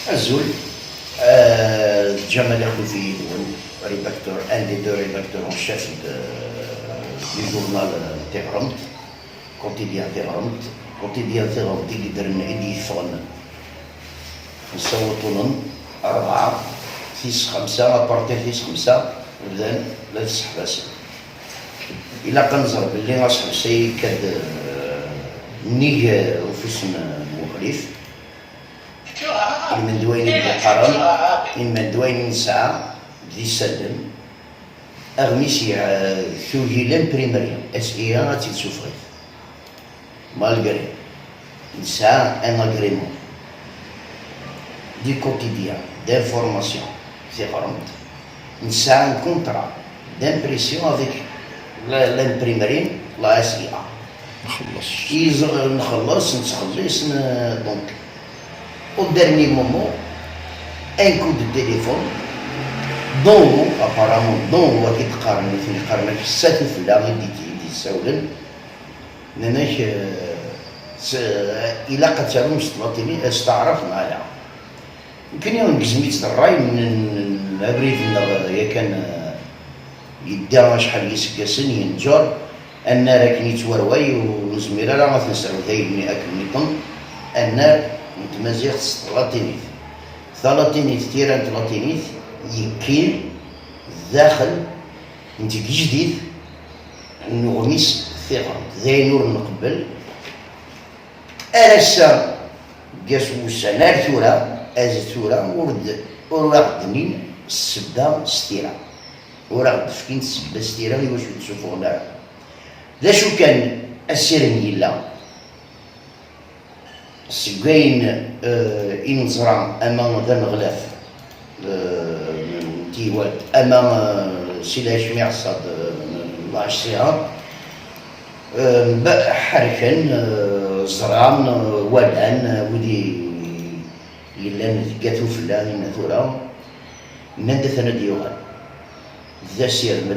Azul, Jamal Khoufi, rédacteur, un des deux rédacteurs en chef du journal Tehran, quotidien Tehran. quotidien Tehran يقدر يديفون نصوتون 4 فيس 5 أبارتير فيس 5 بدان لا تسحباسي إلا كنظر باللي غاصحب سي كاد نيج وفيسن مخلف من دوين القرن من دوين نسعى دي سلم أغميسي ثوهي لامبريمريا اس اي ان تيسوفري مالغري نسعى ان اغريمون دي كوتيديان d'information différente. C'est un contrat d'impression avec l'imprimerie, la SIA. نخلص donc au dernier moment un coup de téléphone dont apparemment dont وكي تقارن في الساتف لا غادي يساولن لانك الى قتلوا مستوطنين استعرف معايا يمكن يوم جزميت الراي من الابريد يا كان يدار شحال يسكاسن ينجر النار كان يتوروي وزميره راه ما تنساو ثايبني اكل نيطن النار متمازيغ ثلاثينيت تيران ثلاثينيت يكين داخل انت جديد نغميس ثقة ذي نور نقبل أرسا قاسو سنار ثورة أزثورة ورد دنين السبدة ستيرة ورد فكين السبدة ستيرة اللي واش تشوفونا ذا شو كان السيرن يلا سكاين إنزرا أمام ذا الغلاف تيوالد أمام سيلاش معصد الله يشفيها حركا زران ولان ودي إلا نتقاتو فلان ثورا ندث أنا ديوغال ذا سير ما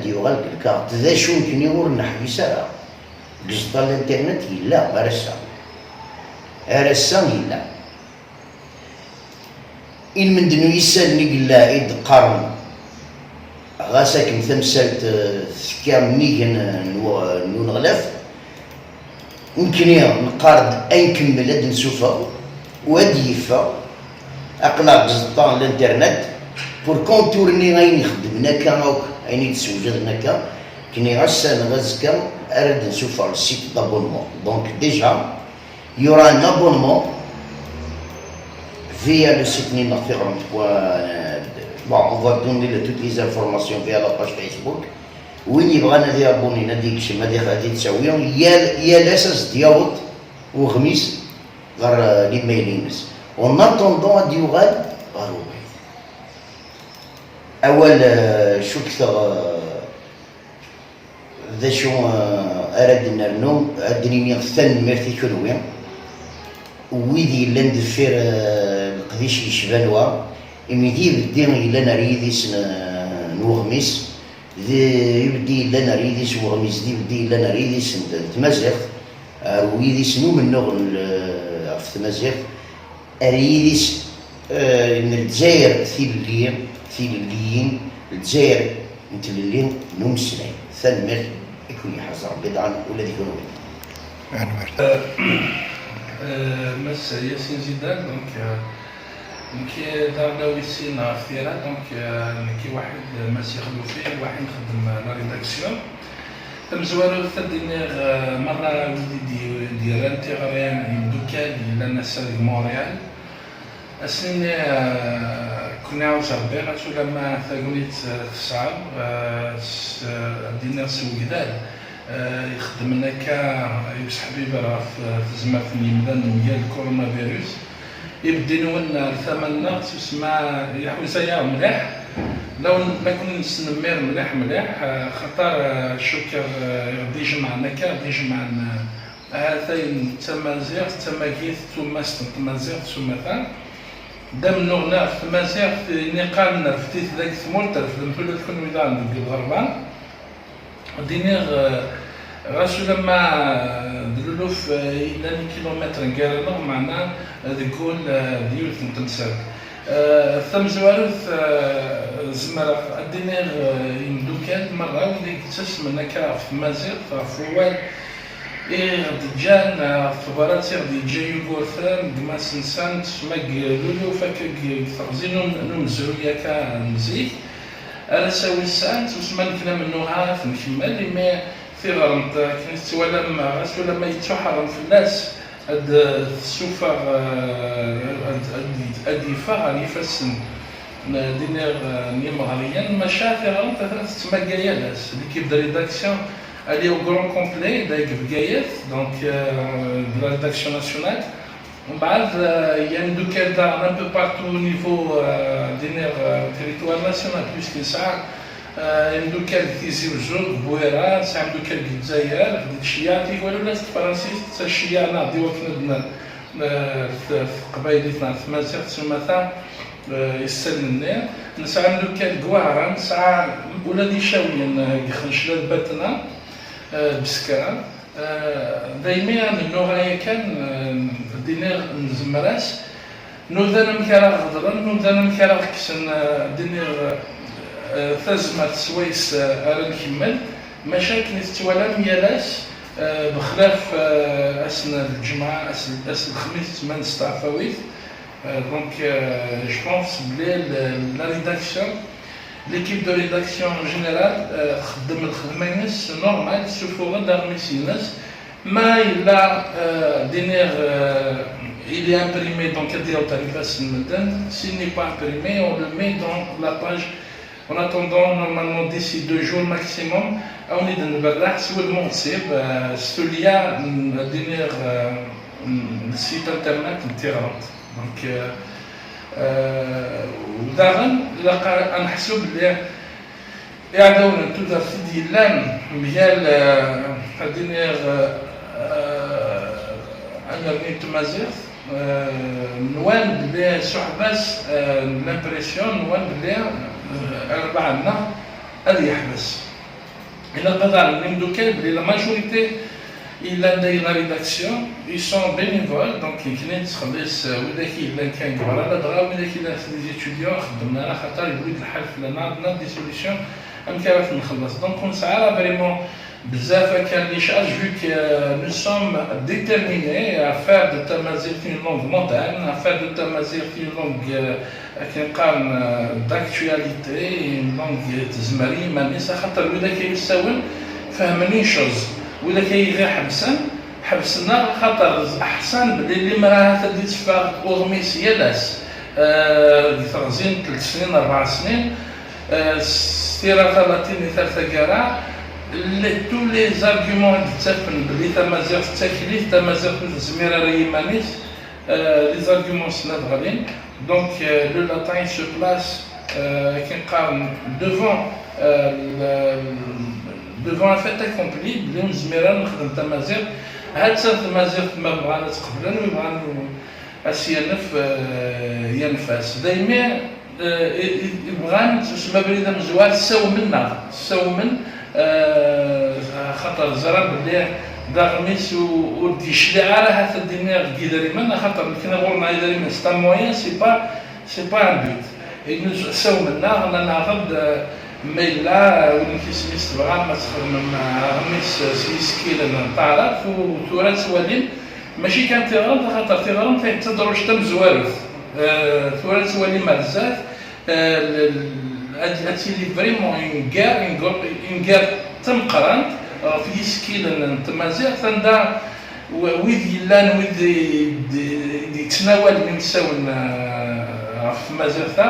ديوغال كالكارت ذا شو يمكن يور نحبسها قصد الانترنت يلا رسام يلا إن من دنو يسالني قلا إد قرن غاساكن ثمسالت ثكام ميغن نغلف يمكن نقارد أي نكمل هاد نسوفا وهادي يفا أقلع قصدان الانترنت بور كونتورني غاين يخدم هناكا هاوك غاين يتسوجد هناكا كني غاسان غازكا أرد نسوفا السيت دابونمون دونك ديجا يورا ان ابونمون via le site ninaferrand. Bon, on va donner toutes les informations via la page Facebook. وين يبغى نادي ابوني نادي كشي ما دي غادي تساويهم يا الاساس ديالو وغميس غير ليميلينس اون اتوندون ديو غاد غروبي اول شو كثر ذا شو اراد نرنو ادريني ثن ميرتي كلوين ويدي لندفير القديش يشبانوا إميدي بدي إلا نريديس نوغميس يبدي إلا نريديس وغميس دي بدي إلا نريديس تمازيغ ويديس نو من نغ في تمازيغ أريديس الجزائر ثيليين الجزائر نتللين نمسنين ثمر يكون يحزر بضعا ولا يكون مس ياسين زيدان كي دارنا ويسين عرفتينا كي واحد ماس يخدم فيه واحد نخدم لا ريداكسيون مزوالو ثديني مرة ولدي ديال انتيغريان دوكال إلى ناس ديال مونريال أسني كنا عاوز ربي غاتو لما ثاقونيت تصعب دينا سويدال يخدم لنا يوسف حبيب راه في زمرة اليمدان ديال الكورونا فيروس يبدينو لنا ثمن تسمى يحوسايا مليح لو ما كنت نمير مليح خاطر شكر غادي يجمعنا غادي يجمعنا هاتين تمازيغ تماكيث ثم تمازيغ ثم ثان دام نغنا في تمازيغ في نقال نرفتيت ذاك ثمول ترف المحلول تكون ويدان الغربان دينيغ غاسو لما دلولوف إلى كيلومتر نقارنو معنا ذكول ديولت نتمسك ثم زوارث زمرة الدينير يمدوكال مرة ودي تسمى نكا في مازيغ فوال دجان ثبارات دي جايو غورثان دماس نسان سماك لولو فاكك تغزينو نمزرو ياكا نزيك أنا سوي سانت وسمان كنا منو عارف نكمل مي في غرمت كنت تولم غاسو لما يتحرم في الناس هاد السوفر ادي فار يفسن دينير نيمغاليا ماشا في غرمت ثلاث مقاياس اللي كيبدا ريداكسيون aller au grand complet avec Gaïef, donc de la rédaction nationale. Il y a une douzaine un peu partout au niveau du territoire national, puisque ça, une douzaine qui est au jour, Bouera, c'est une douzaine qui est ailleurs, des Chia, qui est l'Est français, c'est Chia, on a dit au قبائل في مازيغ تسمى يسلمنا نسعى ندو كان كواعرا نسعى ولادي شاويين يخنشلات باتنا بسكرة دايما النوعية كان دينير نزمراس نوذانا مكارا غضرا نوذانا مكارا كسن دينير ثزمة سويس أرن كمل مشاكل نتوالى ميالاس بخلاف أسن الجمعة أسن الخميس تمان ستعفاويت donc je pense que la rédaction l'équipe de rédaction en général خدم الخدمة normal سوفورا دارميسينس ما إلا دينير il est imprimé dans كدير تاريخ المدن s'il n'est pas imprimé on le met dans la page en attendant normalement d'ici 2 jours maximum on est dans le barrage sur le montsib ce lien دينير site internet intéressant donc وداغن لقى نحسب بلي يعدونا تودا في ديلان ميال دينير انرنيت مازيغ نوان بلي صحباس لامبرسيون نوان بلي أربعنا هذا يحبس إلا قدر نمدوكا بلي لا ماجوريتي إلا لا ريداكسيون ils sont bénévoles donc كاين تخلص وداك إلا كان كبار لا دغا وداك إلا دي étudiants خدمنا على خاطر يبغي الحل لنا عندنا دي سوليسيون كيفاش نخلص دونك نسعى فريمون بزاف كان لي شارج vu que nous sommes déterminés à faire de Tamazight une langue moderne, à faire de Tamazight une langue كنقارن d'actualité, une langue تزمري مانيس خاطر ولا كيساون فهمني شوز ولا كيغي حبسنا خاطر احسن اللي مراه تدي تفاق اغميس يالاس تغزين 3 سنين 4 سنين ستيرا ثلاثين ثلاثة كراع tous les arguments تتفن بلي تمازيغ التكليف تمازيغ الزميرة ريمانيس les arguments سناد غالين donc le latin se place كنقارن devant un fait accompli بلي مزميرة نخدم تمازيغ هاد تمازيغ ما بغانا تقبلن ويبغانا اسيانف ينفاس دايما يبغان تسمى بريده مزوار ساو من خاطر زرا بلي داغميس ودي شليعه راه تدينا كيداري من خاطر كنا غورنا يداري من ستا موين سي با ان بوت ساو منا غانا ناخذ ميلا ولكن سميت بغا ما تخدم غميس سميسكيل نطارف وتراث ولين ماشي كان تيغرام خاطر تيغرام تدروج تم زوارث تراث ولين بزاف هادشي لي فريمون اون كار تم قرانت في سكيل تمازيغ تندا ويد يلان ويد يتناول من ساون في مازيغ ثا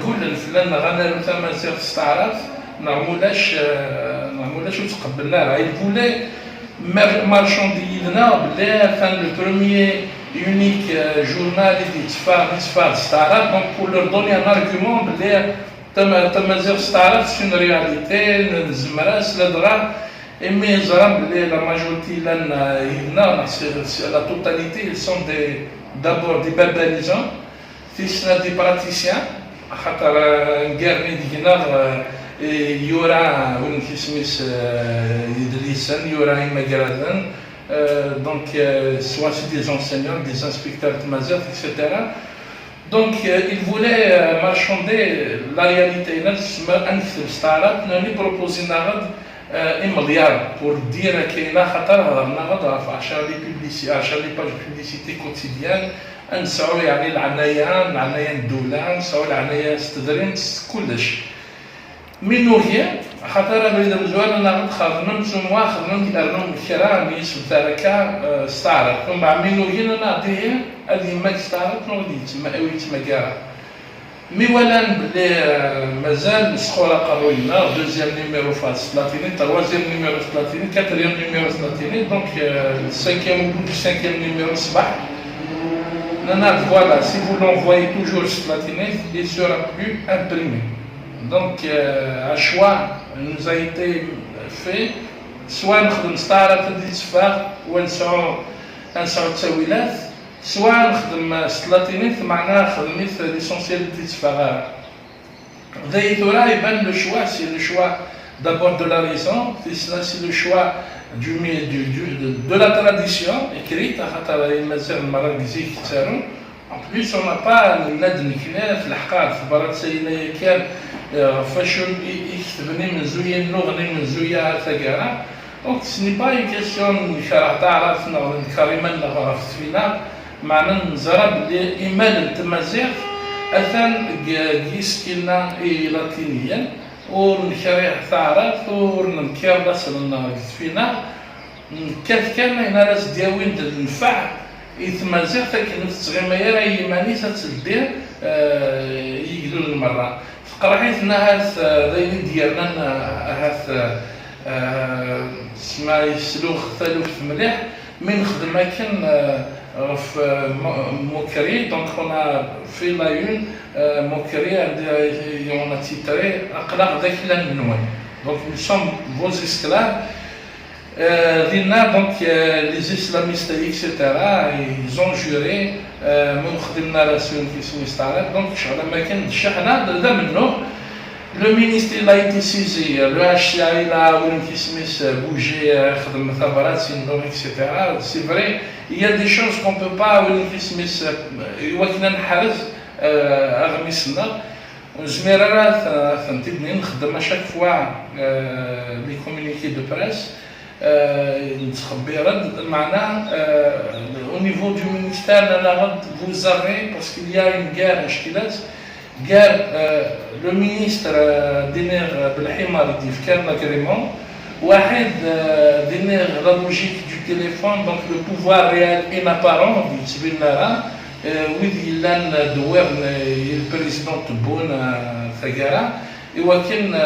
قول فلان غنالو تمازيغ استعراف نعمولاش وتقبلنا راه يقولي marchandisنا بلي كان لو بروميير يونيك جورنال اللي تفار استعراف دونك pour leur donner un argument بلي تمازيغ استعراف سون رياليتي نزمراس لا دغا ايمي زرا بلي لا ماجوريتي لان هنا لا توتاليتي ils sont d'abord des berbérisants فيسنا دي براتيسيان خاطر نكارني دينا Et il y aura il y aura Imagaradan, donc soit c'est des enseignants, des inspecteurs de Mazet, etc. Donc il voulait marchander la réalité. Nous proposé un milliard pour dire qu'il y a les pages de publicité quotidiennes. نسعوا يعني العناية الدولة نسعوا العناية استدرين كلش منو هي خاطر بين الزوال انا خدمت سموا خدمت ارنم كرامي سلطركا استعرض ثم منو هنا نعطيه هذه ما استعرض نوديت ما اويت مكا مي ولان بلي مازال سخوره قروينا دوزيام نيميرو فاس بلاتيني تروازيام نيميرو بلاتيني كاتريام نيميرو بلاتيني دونك السانكيام نيميرو صباح. Voilà, si vous l'envoyez toujours sur la Tinez, il ne sera plus imprimé. Donc, un choix nous a été fait, soit nous نستعرض الإتفاق ونسعوا التسويلات، soit نخدم سلاتينيت معناها خدمت ليسونسيال الإتفاق. ذي ترى يبان le choix, c'est le choix d'abord de la raison, c'est le choix de la tradition écrite. En plus, on n'a pas l'aide nucléaire, الحقائق في برات سيدنا كان فاشل يكتبني من زويا نغني من زويا ثقارة. Donc ce n'est pas une question de تعرف كريما نغرف فينا معنى نزرب لإيمان التمازيغ أثن جيسكينا لاتينيا ونكري ثعرات ونكر بسلنا فينا كان هنا راس دياوين النفع يتمازغ لكن التغيمير يماني تتلدير يقدر المرة فقرحيتنا هاث ذاين ديالنا هاث سما يسلوخ ثالوث مليح من خدمة كان في موكري دونك هنا في لايون موكري on a titré أقلق ذاك لنوان donc nous sommes vos esclaves. Donc les islamistes etc. ils ont juré من خدمنا راسون كيسمي استعراض donc لما كان الشحنة ده منه. Le ministre il a été saisi, le HCA il a bougé, etc. C'est vrai, il y a des choses qu'on ne peut pas à chaque fois les communiqués de presse. Au niveau du ministère, vous avez, parce qu'il y a une guerre, guerre, le ministre دينير بالحمار يدير كان l'agrément واحد دينير la logique du téléphone donc le pouvoir réel inapparent يتبين لها ويدي لان دوارن البريزيدون تبون ثقارة ولكن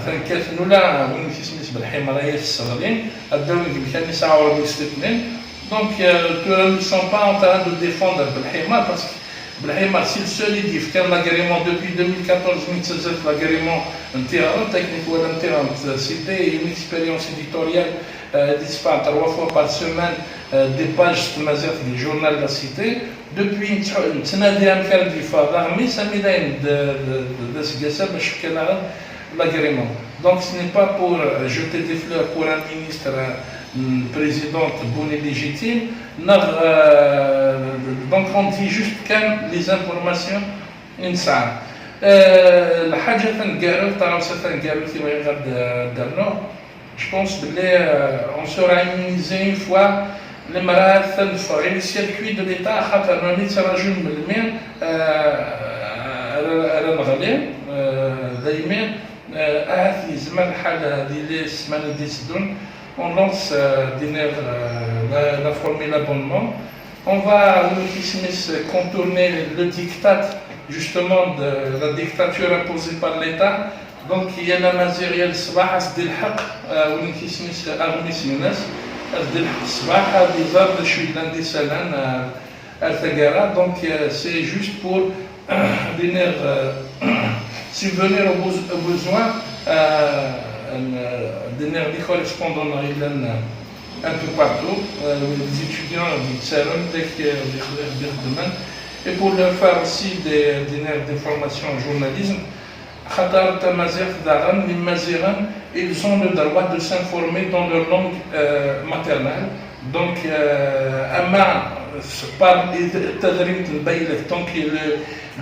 ثنكاثنولا وين كيسميت بالحمار هي الصغرين الدولة كان يسعوا الاستثناء donc nous ne sommes pas en train de défendre بالحمار parce que c'est le seul édif qui a l'agrément depuis 2014, l'agrément technique ou c'était une expérience éditoriale disparaît 3 fois par semaine des pages du journal de la cité. Depuis l'agrément. Donc ce n'est pas pour jeter des fleurs pour un ministre, président bon et légitime. Donc on dit juste quand les informations insane. الحاجة تنقالوا تراوسة تنقالوا في غير درنا. Je pense que on sera immunisé une fois المرأة تنفع le circuit de l'État خاطر نتراجعون من المين على الغليل دايما في زمان الحالة هذه اللي السمانة ديسدون. On lance la formule abonnement. On va contourner le diktat justement de la dictature imposée par l'État. Donc il y a la matériel صباح أسد الحق ونكيسميس أغميس الناس أسد الحق صباح des arbres شوي لندي سلان الثقارة. Donc c'est juste pour venir subvenir aux besoins. Des correspondants un peu partout, les étudiants et pour leur faire aussi des formations en journalisme. خاطر تمازيغ داغن لي مازيغن ils ont le droit de s'informer dans leur langue maternelle. Donc اما par التدريب البيلك donc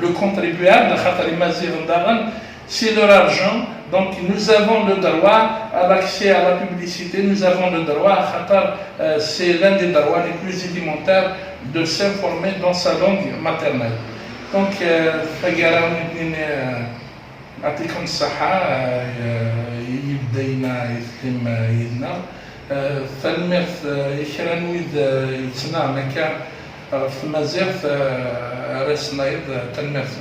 le contribuable خاطر المازيغ داغن c'est leur argent. Donc nous avons le droit à l'accès à la publicité, nous avons le droit, c'est l'un des droits les plus élémentaires de s'informer dans sa langue maternelle. Donc, يعطيكم الصحة يبدينا يتم يدنا فالميرث يكران ويد يتنا مكا في مازيغ رسنا يد تنميرث